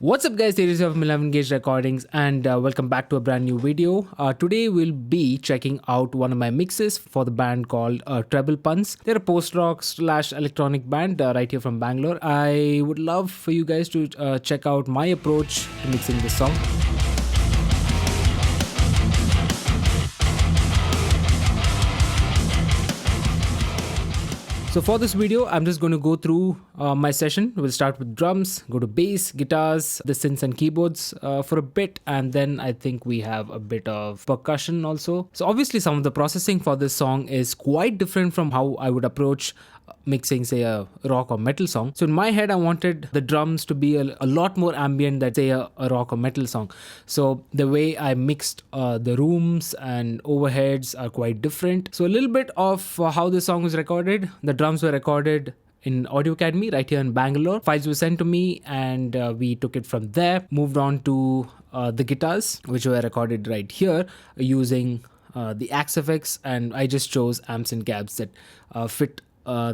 What's up guys, series of 11 Gauge Recordings and welcome back to a brand new video. Today we'll be checking out one of my mixes for the band called Treble Puns. They're a post-rock / electronic band right here from Bangalore. I would love for you guys to check out my approach to mixing this song. So for this video, I'm just going to go through my session. We'll start with drums, go to bass, guitars, the synths and keyboards for a bit, and then I think we have a bit of percussion also. So obviously some of the processing for this song is quite different from how I would approach mixing say a rock or metal song. So in my head I wanted the drums to be a lot more ambient than say a rock or metal song. So the way I mixed the rooms and overheads are quite different. So a little bit of how this song was recorded. The drums were recorded in Audio Academy right here in Bangalore. Files were sent to me and we took it from there. Moved on to the guitars, which were recorded right here using the Axe effects, and I just chose amps and cabs that fit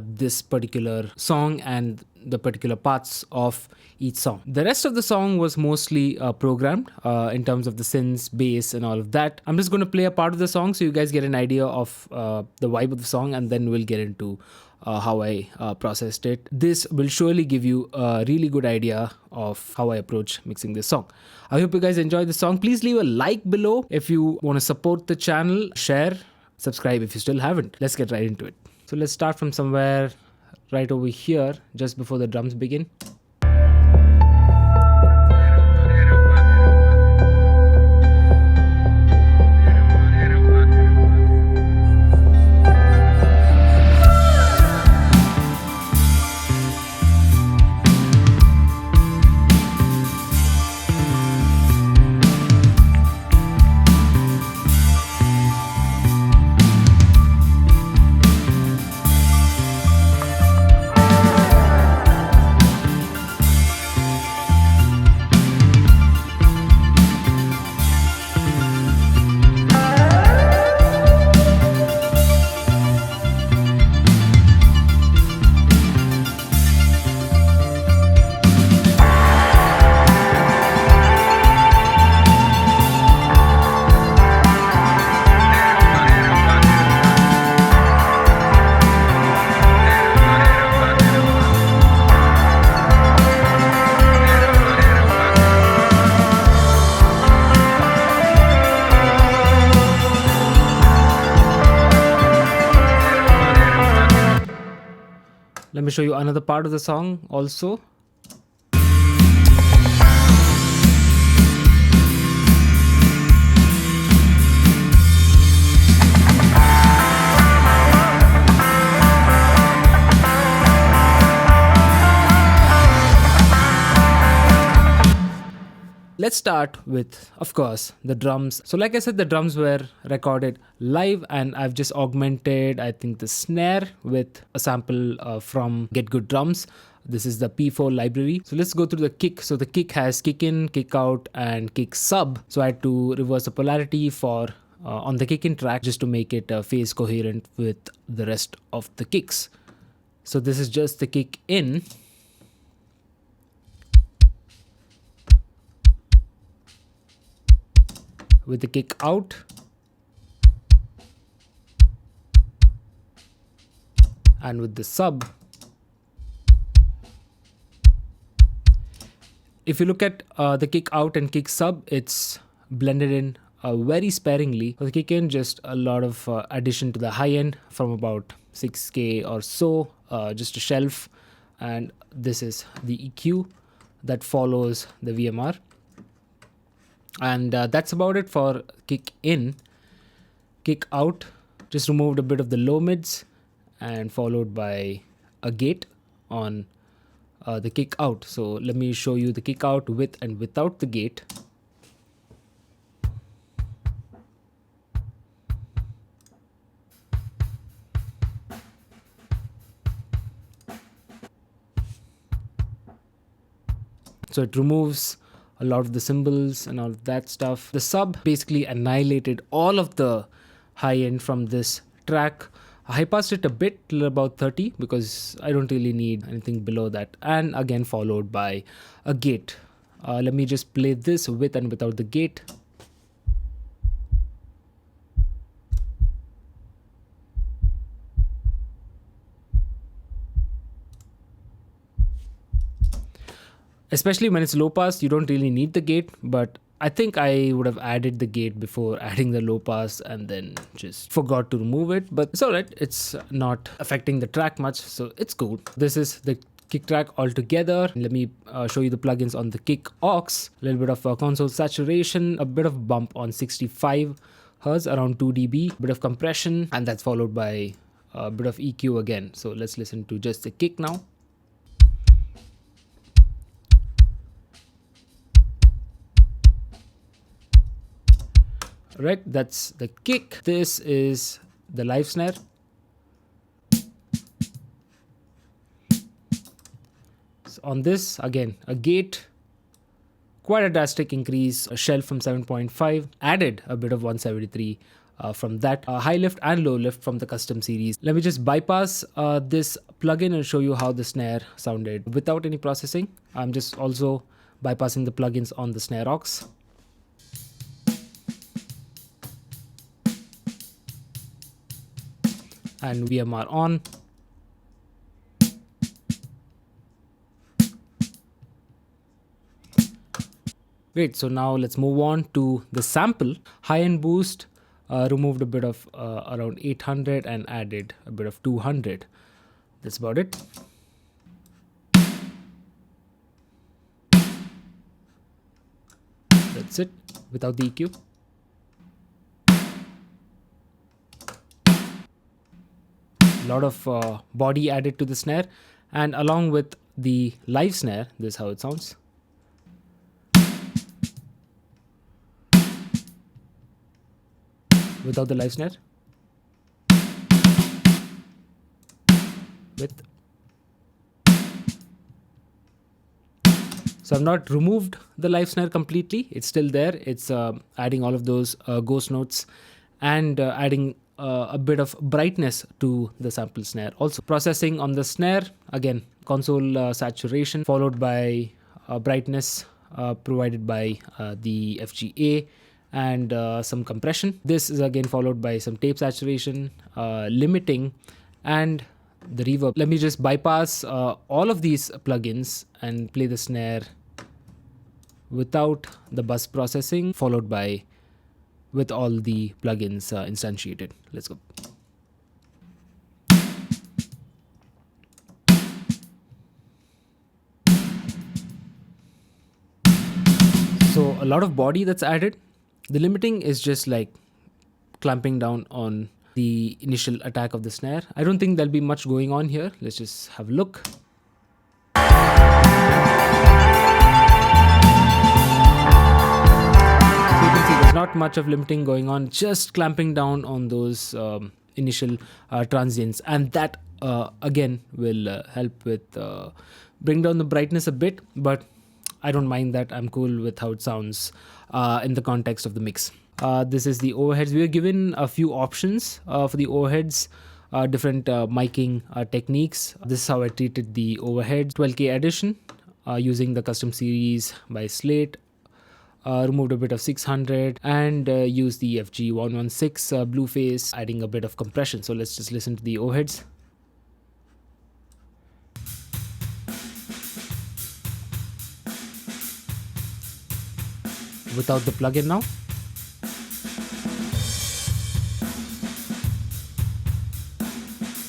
this particular song and the particular parts of each song. The rest of the song was mostly programmed in terms of the synths, bass and all of that. I'm just going to play a part of the song so you guys get an idea of the vibe of the song, and then we'll get into how I processed it. This will surely give you a really good idea of how I approach mixing this song. I hope you guys enjoy the song. Please leave a like below if you want to support the channel, share, subscribe if you still haven't. Let's get right into it. So let's start from somewhere right over here, just before the drums begin. Let me show you another part of the song also. Let's start with, of course, the drums. So like I said, the drums were recorded live and I've just augmented, I think, the snare with a sample from Get Good Drums. This is the P4 library. So let's go through the kick. So the kick has kick in, kick out and kick sub. So I had to reverse the polarity for on the kick in track just to make it phase coherent with the rest of the kicks. So this is just the kick in. With the kick out, and with the sub. If you look at the kick out and kick sub, it's blended in very sparingly. For the kick in, just a lot of addition to the high end from about 6K or so, just a shelf, and this is the EQ that follows the VMR. And that's about it for kick in. Kick out, just removed a bit of the low mids and followed by a gate on the kick out. So let me show you the kick out with and without the gate. So it removes a lot of the cymbals and all of that stuff. The sub basically annihilated all of the high end from this track. I passed it a bit till about 30 because I don't really need anything below that, and again followed by a gate. Let me just play this with and without the gate. Especially when it's low pass, you don't really need the gate, but I think I would have added the gate before adding the low pass and then just forgot to remove it. But it's alright, it's not affecting the track much, so it's cool. This is the kick track altogether. Let me show you the plugins on the kick aux. A little bit of console saturation, a bit of bump on 65 Hz, around 2 dB, bit of compression, and that's followed by a bit of EQ again. So let's listen to just the kick now. Right, that's the kick. This is the live snare. So on this, again, a gate, quite a drastic increase, a shelf from 7.5, added a bit of 173 from that, high lift and low lift from the custom series. Let me just bypass this plugin and show you how the snare sounded without any processing. I'm just also bypassing the plugins on the snare aux. And VMR on. Great, so now let's move on to the sample. High-end boost, removed a bit of around 800 and added a bit of 200. That's about it. That's it, without the EQ. Lot of body added to the snare, and along with the live snare, this is how it sounds. Without the live snare. With. So I've not removed the live snare completely. It's still there. It's adding all of those ghost notes and adding a bit of brightness to the sample snare. Also processing on the snare, again, console saturation followed by brightness provided by the FGA and some compression. This is again followed by some tape saturation, limiting, and the reverb. Let me just bypass all of these plugins and play the snare without the bus processing, followed by with all the plugins instantiated. Let's go. So a lot of body that's added. The limiting is just like clamping down on the initial attack of the snare. I don't think there'll be much going on here. Let's just have a look. There's not much of limiting going on, just clamping down on those initial transients, and that again will help with bring down the brightness a bit, but I don't mind that. I'm cool with how it sounds in the context of the mix. This is the overheads. We were given a few options for the overheads, different miking techniques. This is how I treated the overheads. 12K edition using the custom series by Slate. Removed a bit of 600 and used the FG116 Blueface, adding a bit of compression. So let's just listen to the overheads. Without the plugin now.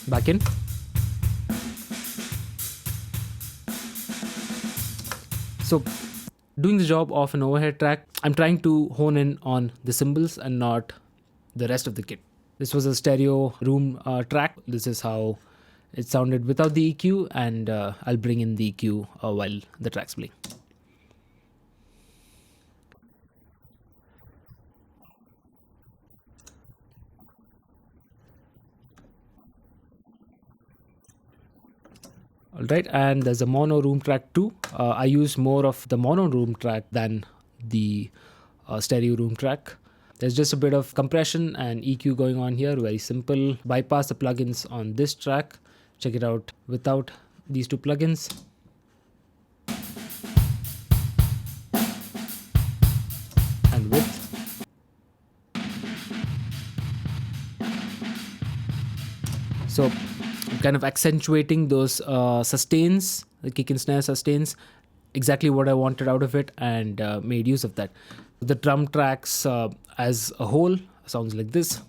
Back in. So doing the job of an overhead track, I'm trying to hone in on the cymbals and not the rest of the kit. This was a stereo room track. This is how it sounded without the EQ, and I'll bring in the EQ while the track's playing. Alright, and there's a mono room track too. I use more of the mono room track than the stereo room track. There's just a bit of compression and EQ going on here, very simple. Bypass the plugins on this track. Check it out without these two plugins. So I'm kind of accentuating those sustains, the kick and snare sustains, exactly what I wanted out of it, and made use of that. The drum tracks as a whole sounds like this.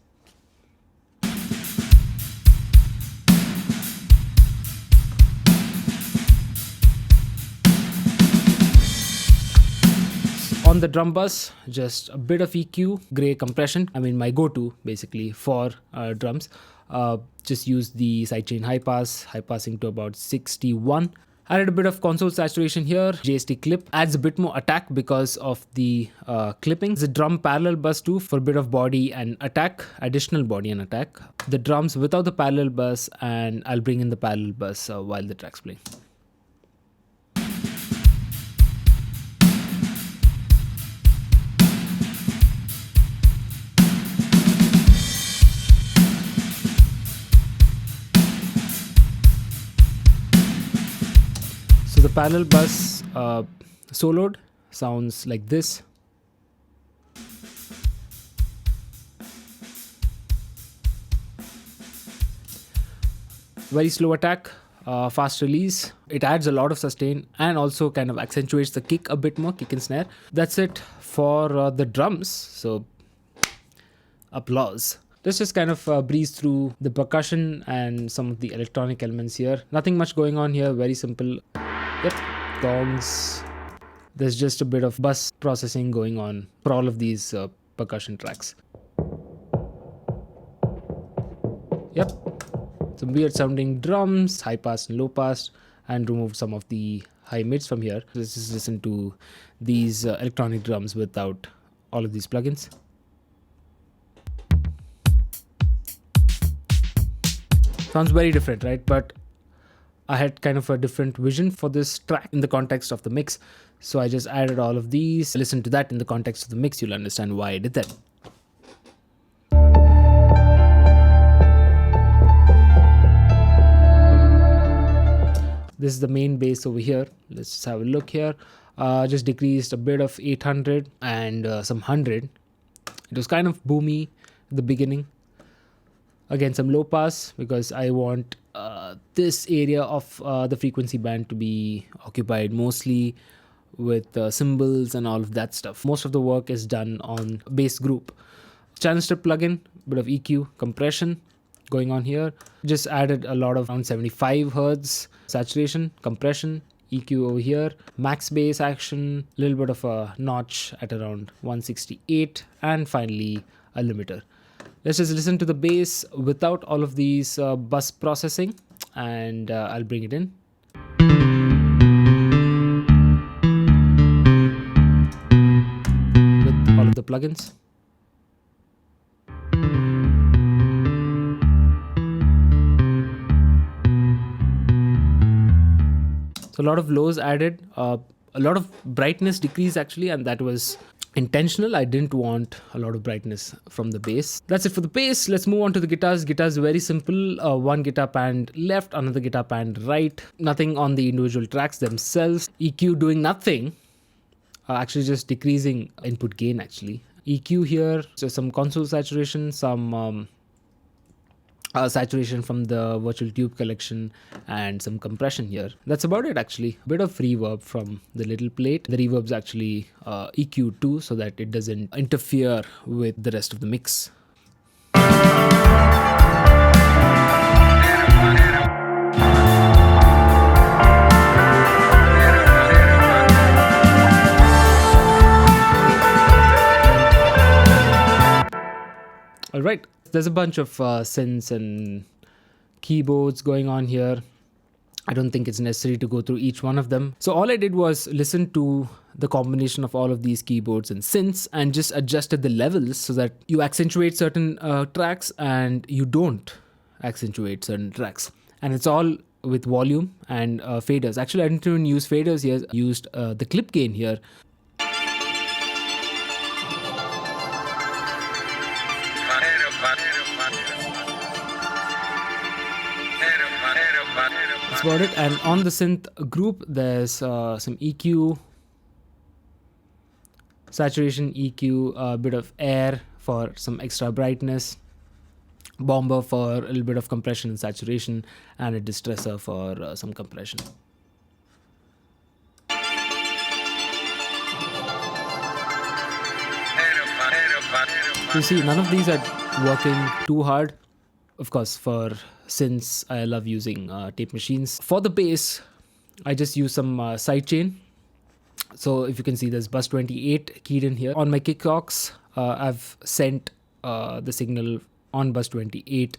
On the drum bus, just a bit of EQ, gray compression. I mean, my go-to basically for drums. Just use the sidechain high passing to about 61. Added a bit of console saturation here. JST clip adds a bit more attack because of the clipping. The drum parallel bus too for a bit of body and attack, additional body and attack. The drums without the parallel bus, and I'll bring in the parallel bus while the track's playing. So the parallel bus soloed sounds like this. Very slow attack, fast release. It adds a lot of sustain and also kind of accentuates the kick a bit more, kick and snare. That's it for the drums. So applause. Let's just kind of breeze through the percussion and some of the electronic elements here. Nothing much going on here, very simple. Yep, gongs. There's just a bit of bus processing going on for all of these percussion tracks. Yep, some weird sounding drums, high pass and low pass, and removed some of the high mids from here. Let's just listen to these electronic drums without all of these plugins. Sounds very different, right? But I had kind of a different vision for this track in the context of the mix. So I just added all of these. Listen to that in the context of the mix. You'll understand why I did that. This is the main bass over here. Let's just have a look here. Just decreased a bit of 800 and some 100. It was kind of boomy at the beginning. Again, some low pass because I want this area of the frequency band to be occupied mostly with cymbals and all of that stuff. Most of the work is done on bass group. Channel strip plugin, bit of EQ, compression going on here. Just added a lot of around 75 hertz saturation, compression, EQ over here, max bass action, a little bit of a notch at around 168, and finally a limiter. Let's just listen to the bass without all of these bus processing, and I'll bring it in. With all of the plugins. So a lot of lows added, a lot of brightness decrease actually, and that was intentional. I didn't want a lot of brightness from the bass. That's it for the bass. Let's move on to the guitars. Guitars very simple. One guitar pan left, another guitar pan right. Nothing on the individual tracks themselves. EQ doing nothing. Actually just decreasing input gain actually. EQ here, so some console saturation, some saturation from the virtual tube collection, and some compression here. That's about it actually. A bit of reverb from the little plate. The reverb's actually EQ too, so that it doesn't interfere with the rest of the mix. All right. There's a bunch of synths and keyboards going on here. I don't think it's necessary to go through each one of them. So all I did was listen to the combination of all of these keyboards and synths and just adjusted the levels so that you accentuate certain tracks and you don't accentuate certain tracks. And it's all with volume and faders. Actually, I didn't even use faders here. I used the clip gain here. That's about it. And on the synth group, there's some EQ, saturation, EQ, a bit of air for some extra brightness, bomber for a little bit of compression and saturation, and a distressor for some compression. You see, none of these are working too hard. Of course, for synths, I love using tape machines. For the bass, I just use some sidechain. So if you can see, there's bus 28 keyed in here. On my kick aux, I've sent the signal on bus 28.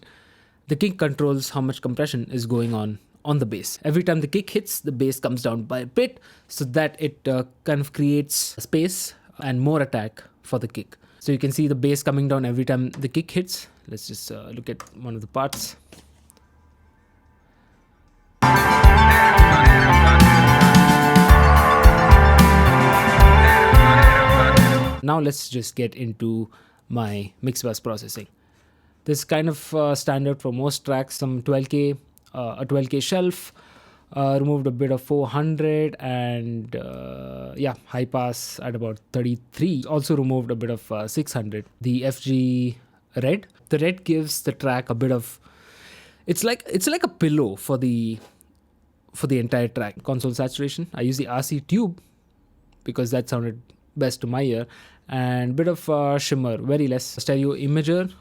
The kick controls how much compression is going on the bass. Every time the kick hits, the bass comes down by a bit so that it kind of creates space and more attack for the kick. So you can see the bass coming down every time the kick hits. Let's just look at one of the parts. Now let's just get into my mix bus processing. This is kind of standard for most tracks. Some 12K, a 12K shelf, removed a bit of 400, and high pass at about 33. Also removed a bit of 600. The FG red. The red gives the track a bit of, it's like a pillow for the entire track. Console saturation, I use the RC tube because that sounded best to my ear, and bit of shimmer, very less. Stereo imager,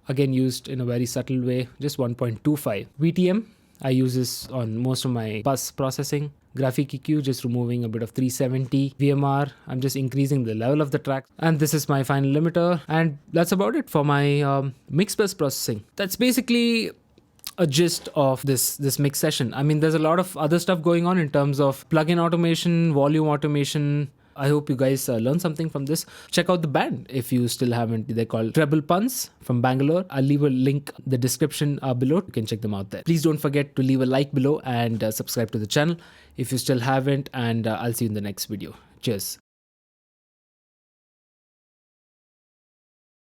again used in a very subtle way, just 1.25. VTM, I use this on most of my bus processing. Graphic EQ, just removing a bit of 370. VMR, I'm just increasing the level of the track. And this is my final limiter. And that's about it for my mix bus processing. That's basically a gist of this mix session. I mean, there's a lot of other stuff going on in terms of plugin automation, volume automation. I hope you guys learned something from this. Check out the band if you still haven't. They're called Treble Puns from Bangalore. I'll leave a link in the description below. You can check them out there. Please don't forget to leave a like below and subscribe to the channel if you still haven't. And I'll see you in the next video. Cheers.